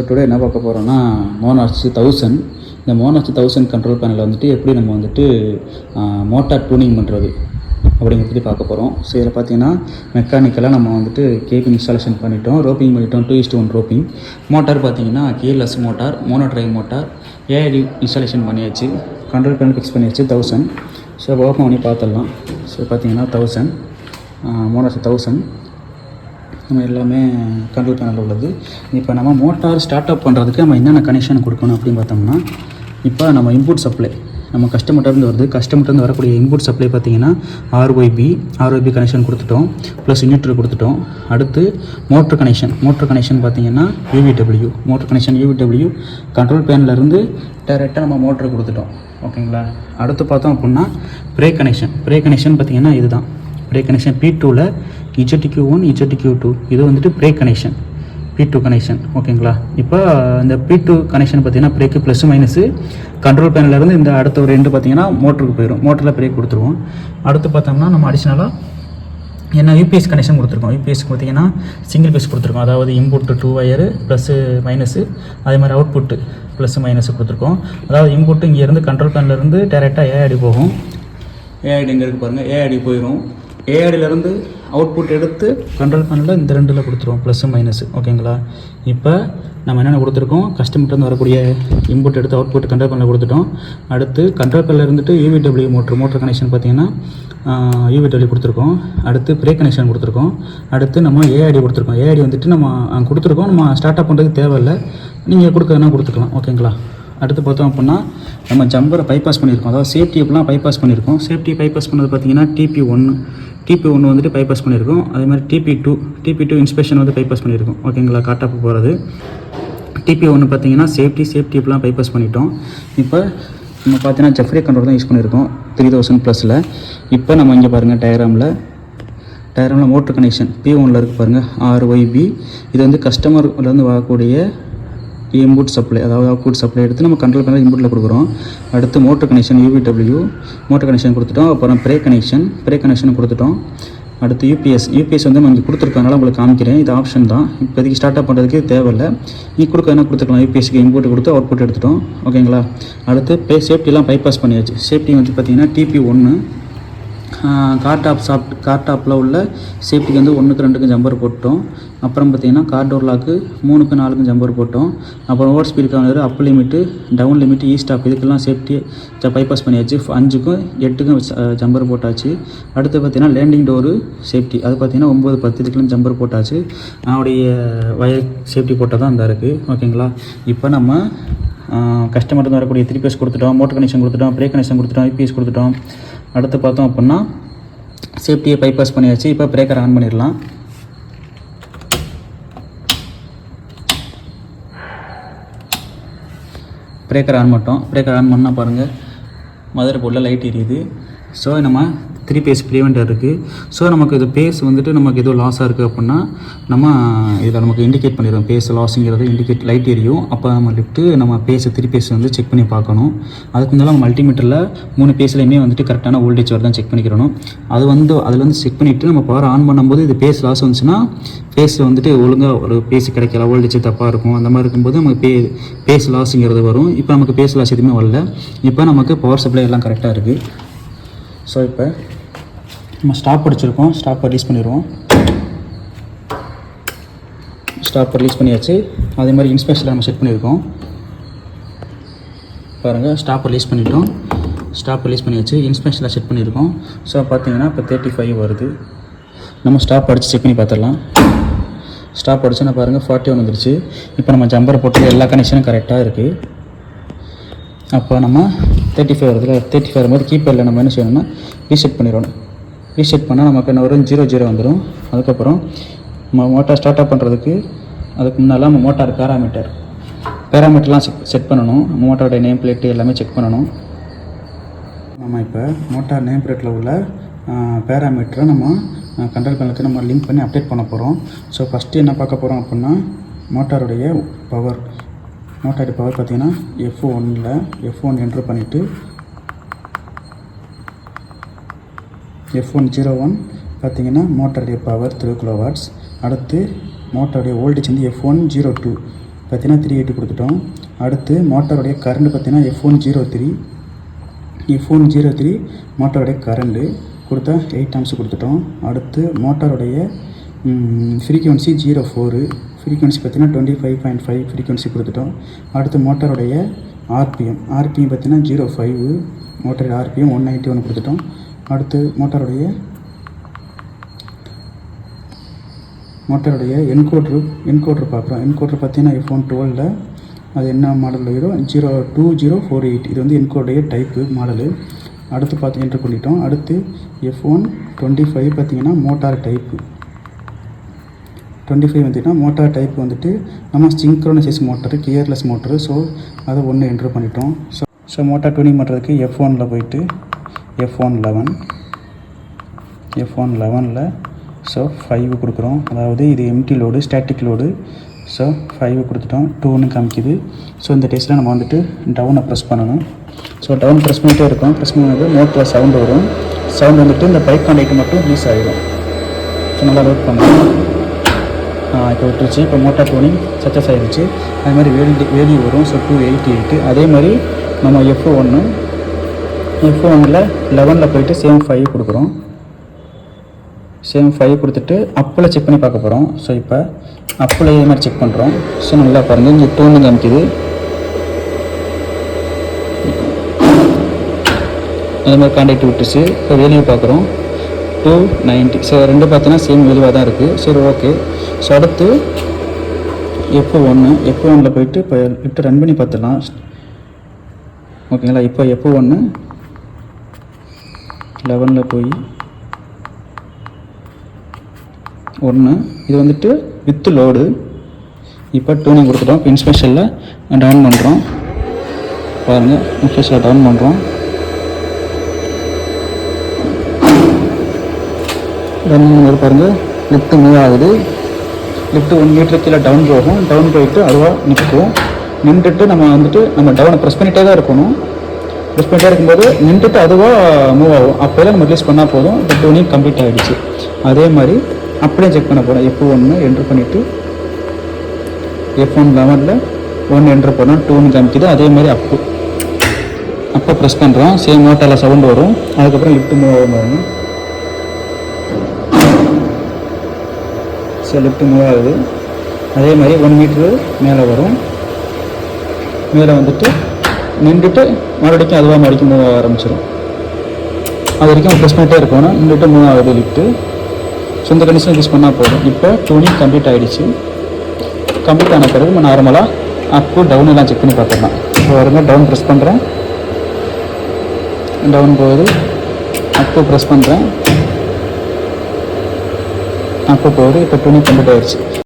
Today என்ன பார்க்க போகிறோன்னா மோனார்ச் 1000. இந்த மோனார்ச் 1000 கண்ட்ரோல் பேனலில் வந்துட்டு எப்படி நம்ம வந்துட்டு மோட்டார் டியூனிங் பண்ணுறது அப்படிங்கிறத பற்றி பார்க்க போகிறோம். ஸோ இதில் பார்த்தீங்கன்னா மெக்கானிக்கலாக நம்ம வந்துட்டு கேபின் இன்ஸ்டாலேஷன் பண்ணிட்டோம், ரோப்பிங் பண்ணிட்டோம், 2:1 ரோப்பிங். மோட்டார் பார்த்தீங்கன்னா gearless motor, mono drive motor, AIT installation பண்ணியாச்சு, கண்ட்ரோல் பேனல் ஃபிக்ஸ் பண்ணியாச்சு 1000. ஸோ ஓப்பன் பண்ணி பார்த்துடலாம். ஸோ பார்த்தீங்கன்னா 1000 மோனார்ச் 1000 நம்ம எல்லாமே கண்ட்ரோல் பேனலில் உள்ளது. இப்போ நம்ம மோட்டார் ஸ்டார்ட் அப் பண்ணுறதுக்கு நம்ம என்னென்ன கனெக்ஷன் கொடுக்கணும் அப்படின்னு பார்த்தோம்னா, இப்போ நம்ம இன்புட் சப்ளை நம்ம கஸ்டமர்லேருந்து வருது, கஸ்டமர்லேருந்து வரக்கூடிய இன்புட் சப்ளை பார்த்திங்கன்னா ஆர்ஒய்பி கனெக்ஷன் கொடுத்துட்டோம், ப்ளஸ் யூனிட்ரு கொடுத்துட்டோம். அடுத்து மோட்ரு கனெக்ஷன் பார்த்திங்கன்னா மோட்ரு கனெக்ஷன் யூவிடபிள்யூ கண்ட்ரோல் பேனலேருந்து டைரெக்டாக நம்ம மோட்ரு கொடுத்துட்டோம். ஓகேங்களா. அடுத்து பார்த்தோம் அப்படின்னா பிரேக் கனெக்ஷன் பார்த்திங்கன்னா இதுதான் பிரேக் கனெக்ஷன். P2ல் ZTQ1 ZTQ2 இது வந்துட்டு பிரேக் கனெக்ஷன், P2 கனெக்ஷன். ஓகேங்களா. இப்போ இந்த P2 கனெக்ஷன் பார்த்தீங்கன்னா பிரேக்கு ப்ளஸ் மைனஸு கண்ட்ரோல் பேனலேருந்து இந்த அடுத்த ஒரு ரெண்டு பார்த்தீங்கன்னா மோட்டருக்கு போயிடும், மோட்டரில் பிரேக் கொடுத்துருவோம். அடுத்து பார்த்தோம்னா நம்ம அடிஷ்னலாக என்ன யூபிஎஸ் கனெக்ஷன் கொடுத்துருக்கோம். யூபிஎஸ்க்கு பார்த்தீங்கன்னா சிங்கிள் பேஸ் கொடுத்துருக்கோம், அதாவது இன்புட்டு 2 வயரு ப்ளஸ்ஸு மைனஸு, அதே மாதிரி அவுட்புட்டு ப்ளஸ் மைனஸு கொடுத்துருக்கோம். அதாவது இன்புட்டு இங்கேருந்து கண்ட்ரோல் பேனலேருந்து டேரெக்டாக ஏஐடி போகும். ஏஐடி எங்கே இருக்குது பாருங்கள், ஏஐடி போயிடும். ஏஐடியிலேருந்து அவுட்புட் எடுத்து கண்ட்ரோல் பேனலில் இந்த ரெண்டில் கொடுத்துருவோம், ப்ளஸ்ஸு மைனஸு. ஓகேங்களா. இப்போ நம்ம என்னென்ன கொடுத்துருக்கோம், கஸ்டமர்லேருந்து வரக்கூடிய இன்புட் எடுத்து அவுட்புட் கண்ட்ரோல் பேனலில் கொடுத்துட்டோம். அடுத்து கண்ட்ரோல் பேனலில் இருந்துட்டு யூவிடபிள்யூ மோட்டர் கனெக்ஷன் பார்த்தீங்கன்னா யூவிடபிள்யூ கொடுத்துருக்கோம். அடுத்து பிரேக் கனெக்ஷன் கொடுத்துருக்கோம். அடுத்து நம்ம ஏஐடி கொடுத்துருக்கோம். ஏஐடி வந்துட்டு நம்ம கொடுத்துருக்கோம், நம்ம ஸ்டார்ட் அப் பண்ணுறதுக்கு தேவையில்லை, நீங்கள் கொடுக்கறதுனா கொடுத்துக்கலாம். ஓகேங்களா. அடுத்து பார்த்தோம் அப்படின்னா நம்ம ஜம்பரை பைபாஸ் பண்ணியிருக்கோம், அதாவது சேஃப்டி எப்படிலாம் பைபாஸ் பண்ணியிருக்கோம். சேஃப்டி பைபாஸ் பண்ணது பார்த்தீங்கன்னா TP1 வந்துட்டு பைபாஸ் பண்ணியிருக்கோம். அதே மாதிரி TP2 இன்ஸ்பெக்ஷன் வந்து பைபாஸ் பண்ணியிருக்கோம். ஓகேங்களா. காட்டாப்பு போகிறது. TP1 பார்த்தீங்கன்னா சேஃப்டி எப்படிலாம் பைபாஸ் பண்ணிட்டோம். இப்போ நம்ம பார்த்தீங்கன்னா ஜெஃப்ரி கண்ட்ரோல் தான் யூஸ் பண்ணியிருக்கோம் 3000 ப்ளஸில். இப்போ நம்ம இங்கே பாருங்கள் டயராமில் மோட்டர் கனெக்ஷன் P1ல் இருக்குது பாருங்கள், RYB. இது வந்து கஸ்டமர்லேருந்து வரக்கூடிய இன்புட் சப்ளை, அதாவது அவுட்புட் சப்ளை எடுத்து நம்ம கண்ட்ரோல் பேனல் இன்புட்டில் கொடுக்குறோம். அடுத்து motor connection UVW motor connection கொடுத்துட்டோம். அப்புறம் பிரேக் கனெக்ஷன் கொடுத்துட்டோம். அடுத்து யூபிஎஸ் வந்து நம்ம இங்கே கொடுத்துருக்கனால உங்களுக்கு காமிக்கிறேன், இது ஆப்ஷன் தான், இப்போதைக்கு ஸ்டார்ட் அப் பண்ணுறதுக்கு தேவையில்லை, நீ கொடுக்க கொடுத்துக்கலாம். யூபிஎஸ்க்கு இன்புட் கொடுத்து அவுட்புட் எடுத்துட்டோம். ஓகேங்களா. அடுத்து சேஃப்டிலாம் பைபாஸ் பண்ணியாச்சு. சேஃப்டி வந்து பார்த்திங்கன்னா TP1 கார் டாப்பில் உள்ள சேஃப்டிக்கு வந்து 1க்கு 2க்கு ஜம்பர் போட்டோம். அப்புறம் பார்த்திங்கன்னா கார் டோர் லாக்கு 3க்கு 4க்கு ஜம்பர் போட்டோம். அப்புறம் ஓவர் ஸ்பீட் கவுண்டர், அப் லிமிட்டு, டவுன் லிமிட்டு, ஸ்டாப் இதுக்கெல்லாம் சேஃப்டி பைபாஸ் பண்ணியாச்சு. 5க்கும் 8க்கும் ஜம்பர் போட்டாச்சு. அடுத்து பார்த்திங்கன்னா லேண்டிங் டோரு சேஃப்டி, அது பார்த்திங்கன்னா 9, 10 இதுக்கெல்லாம் ஜம்பர் போட்டாச்சு. அவனுடைய வயர் சேஃப்டி போட்டால் தான் அந்த இருக்குது. ஓகேங்களா. இப்போ நம்ம கஸ்டமர் வரக்கூடிய 3 பேஸ் கொடுத்துட்டோம், மோட்டர் கனெக்ஷன் கொடுத்துட்டோம், பிரேக் கனெக்ஷன் கொடுத்துட்டோம், யூபிஎஸ் கொடுத்துட்டோம். அடுத்து பார்த்தோம் அப்படின்னா சேஃப்டியை பைபாஸ் பண்ணியாச்சு. இப்போ பிரேக்கர் ஆன் பண்ணிடலாம். பிரேக்கர் ஆன் பண்ணால் பாருங்கள் மதர் போர்டில் லைட் எரியுது. ஸோ நம்ம 3 பேஸ் ப்ரிவெண்டர் இருக்குது. ஸோ நமக்கு இது பேஸ் வந்துட்டு நமக்கு எதுவும் லாஸாக இருக்குது அப்படின்னா நம்ம இதில் நமக்கு இண்டிகேட் பண்ணிடுவோம், பேஸ் லாஸுங்கிறது இண்டிகேட் லைட் எரியும். அப்போ நம்ம லிஃப்ட்டு நம்ம பேஸ் 3 பேஸ் வந்து செக் பண்ணி பார்க்கணும். அதுக்கு முன்னால் நம்ம மல்டிமீட்டரில் 3 பேஸ்லையுமே வந்துட்டு கரெக்டான வோல்டேஜ் வரதான் செக் பண்ணிக்கிறணும். அதில் வந்து செக் பண்ணிவிட்டு நம்ம பவர் ஆன் பண்ணும்போது இது பேஸ் லாஸ் வந்துச்சுன்னா பேஸ் வந்துட்டு ஒழுங்காக ஒரு பேஸ் கிடைக்கல, வோல்டேஜ் தப்பாக இருக்கும், அந்த மாதிரி இருக்கும்போது நமக்கு பேஸ் லாஸுங்கிறது வரும். இப்போ நமக்கு பேஸ் லாஸ் எதுவுமே வரல. இப்போ நமக்கு பவர் சப்ளை எல்லாம் கரெக்டாக இருக்குது. ஸோ இப்போ நம்ம ஸ்டாப் அடிச்சிருக்கோம், ஸ்டாப்பை ரிலீஸ் பண்ணிடுவோம். ஸ்டாப்பை ரிலீஸ் பண்ணியாச்சு. அதே மாதிரி இன்ஸ்பெக்ஷனில் நம்ம செட் பண்ணியிருக்கோம் பாருங்கள். ஸ்டாப்பை ரிலீஸ் பண்ணியாச்சு, இன்ஸ்பெக்ஷனில் செட் பண்ணியிருக்கோம். ஸோ பார்த்தீங்கன்னா இப்போ 35 வருது. நம்ம ஸ்டாப் அடித்து செக் பண்ணி பார்த்துடலாம். ஸ்டாப் அடிச்சுன்னா பாருங்கள் 41 வந்துருச்சு. இப்போ நம்ம ஜம்பர் போட்டு எல்லா கனெக்ஷனும் கரெக்டாக இருக்குது. அப்போ நம்ம 35 வருதுல, 35 வரும்போது கீப்பரில் நம்ம என்ன செய்யணும்னா ரீசெட் பண்ணிடணும். ரீசெட் பண்ணால் நமக்கு என்ன வரும், 00 வந்துடும். அதுக்கப்புறம் நம்ம மோட்டார் ஸ்டார்ட் அப் பண்ணுறதுக்கு அதுக்கு முன்னால் நம்ம மோட்டார் பேராமீட்டர்லாம் செட் பண்ணணும். மோட்டாரோடைய நேம் பிளேட்டு எல்லாமே செக் பண்ணணும். நம்ம இப்போ மோட்டார் நேம் பிளேட்டில் உள்ள பேராமீட்டரை நம்ம கண்ட்ரோல் பேனலுக்கு நம்ம லிங்க் பண்ணி அப்டேட் பண்ண போகிறோம். ஸோ ஃபஸ்ட்டு என்ன பார்க்க போகிறோம் அப்படின்னா மோட்டாருடைய பவர் பார்த்திங்கன்னா F1 என்ட்ரு பண்ணிவிட்டு F101 பார்த்திங்கன்னா மோட்டருடைய பவர் 3 kW. அடுத்து மோட்டருடைய வோல்டேஜ் வந்து F102 பார்த்தீங்கன்னா 380 கொடுத்துட்டோம். அடுத்து மோட்டாருடைய கரண்ட் பார்த்தீங்கன்னா F103 மோட்டாருடைய கரண்டு கொடுத்தா 8 ஆம்ஸ் கொடுத்துட்டோம். அடுத்து மோட்டாருடைய ஃப்ரீக்வன்சி 04, ஃப்ரீக்வன்சி பார்த்தீங்கன்னா 25.5 ஃப்ரீக்வன்சி கொடுத்துட்டோம். அடுத்து மோட்டாருடைய ஆர்பிஎம் பார்த்தீங்கன்னா 05, மோட்டருடைய ஆர்பிஎம் 191 கொடுத்துட்டோம். அடுத்து மோட்டாருடைய என்கோட்ரு பார்க்குறோம். என்கோட்ரு பார்த்தீங்கன்னா F112 அது என்ன மாடலில் வரும் 02048, இது வந்து என்கோடைய டைப்பு மாடலு. அடுத்து பார்த்து என்ட்ரு பண்ணிட்டோம். அடுத்து F125 பார்த்தீங்கன்னா மோட்டார் டைப்பு 25 வந்துட்டுனா மோட்டார் டைப் வந்துட்டு நம்ம சிங்க்ரோனைசேஷன் மோட்டரு, கியர்லெஸ் மோட்டரு. ஸோ அதை ஒன்று என்ட்ரு பண்ணிட்டோம். ஸோ மோட்டார் டியூனிங் பண்ணுறதுக்கு F1ல் போயிட்டு F111ல் ஸோ 5 கொடுக்குறோம். அதாவது இது empty load, static load. So 5 கொடுத்துட்டோம். 2ன்னு காமிக்குது. ஸோ இந்த டேஸ்ட்டில் நம்ம வந்துட்டு டவுனை ப்ரெஸ் பண்ணணும். ஸோ டவுன் ப்ரெஸ் பண்ணிகிட்டே இருக்கோம். ப்ரெஸ் பண்ணும்போது மோட்டரில் சவுண்டு வரும். சவுண்ட் வந்துட்டு இந்த பைப் கான்டாக்ட் மட்டும் ரிலீஸ் ஆகிடும். ஸோ நல்லா லோட் பண்ணணும். இப்போ விட்டுருச்சு. இப்போ மோட்டார் டியூனிங் சக்ஸஸ் ஆகிடுச்சு. அது மாதிரி வேல்யூ வரும். ஸோ 288. அதே மாதிரி நம்ம F1ல் 11ல் போயிட்டு சேம் 5 கொடுக்குறோம். சேம் 5 கொடுத்துட்டு அப்பில் செக் பண்ணி பார்க்க போகிறோம். ஸோ இப்போ அப்பில் இதே மாதிரி செக் பண்ணுறோம். ஸோ நல்லா பாருங்கள், இங்கே 2ன்னு காமிக்குது. அதே மாதிரி கான்டாக்ட் விட்டுச்சு. இப்போ வேல்யூ பார்க்குறோம் 290. ஸோ ரெண்டு பார்த்தீங்கன்னா சேம் வேல்யூவாக தான் இருக்குது. சரி, ஓகே. ஸோ அடுத்து F1ல் போயிட்டு இப்போ லிஃப்ட் ரன் பண்ணி பார்த்துடலாம். ஓகேங்களா? இப்போ F1 11ல் போய் 1, இது வந்துட்டு வித் லோடு. இப்போ டூனிங் கொடுத்துட்டோம். இப்போ இன்ஸ்பெக்ஷனில் டவுன் பண்ணுறோம். பாருங்கள், இன்ஸ்பெக்ஷனில் டவுன் பண்ணுறோம். ரன் பாருங்கள், லிஃப்ட் மூவ் ஆகுது. லிஃப்ட் 1 மீட்டர் கீழே டவுன் போகும். டவுன் போயிட்டு அதுவாக நிற்கும். நின்றுட்டு நம்ம வந்துட்டு நம்ம டவுனை ப்ரெஸ் பண்ணிகிட்டே தான் இருக்கணும். ப்ரெஸ் பண்ணிட்டே இருக்கும்போது நின்றுட்டு அதுவாக மூவ் ஆகும். அப்போலாம் நம்ம ரிலீஸ் பண்ணால் போதும். இந்த டூனிங் கம்ப்ளீட் ஆகிடுச்சு. அதே மாதிரி அப்படியே செக் பண்ண போகிறோம். F1 என்ட்ரு பண்ணிவிட்டு F111ல் 1 என்ட்ரு பண்ணோம். 2ன்னு காமிக்குது. அதே மாதிரி அப்போ ப்ரெஸ் பண்ணுறோம். சேம் மோட்டாரில் சவுண்டு வரும். அதுக்கப்புறம் லிஃப்ட் மூவ் ஆகும். ஸோ லிஃப்ட் மூவ் ஆகுது. அதே மாதிரி 1 மீட்ரு மேலே வரும். மேலே வந்துட்டு நின்றுட்டு மறுபடியும் அதுவாக மறுபடியும் மூவ் ஆக ஆரம்பிச்சிடும். அது வரைக்கும் ப்ரெஸ் பண்ணிட்டே இருக்கணும். நின்றுட்டு மூவ் ஆகுது லிஃப்ட்டு. ஸோ இந்த கண்டிஷன் யூஸ் பண்ணால் போதும். இப்போ டூனிங் கம்ப்ளீட் ஆகிடுச்சு. கம்ப்ளீட் ஆன பிறகு நம்ம நார்மலாக அப்பு டவுன் எல்லாம் செக் பண்ணி பார்த்துடலாம். இப்போ வருங்க, டவுன் ப்ரெஸ் பண்ணுறேன். டவுன் போகுது. அப்பு ப்ரெஸ் பண்ணுறேன். அப்போ போகுது. இப்போ டூனிங் கம்ப்ளீட் ஆகிடுச்சு.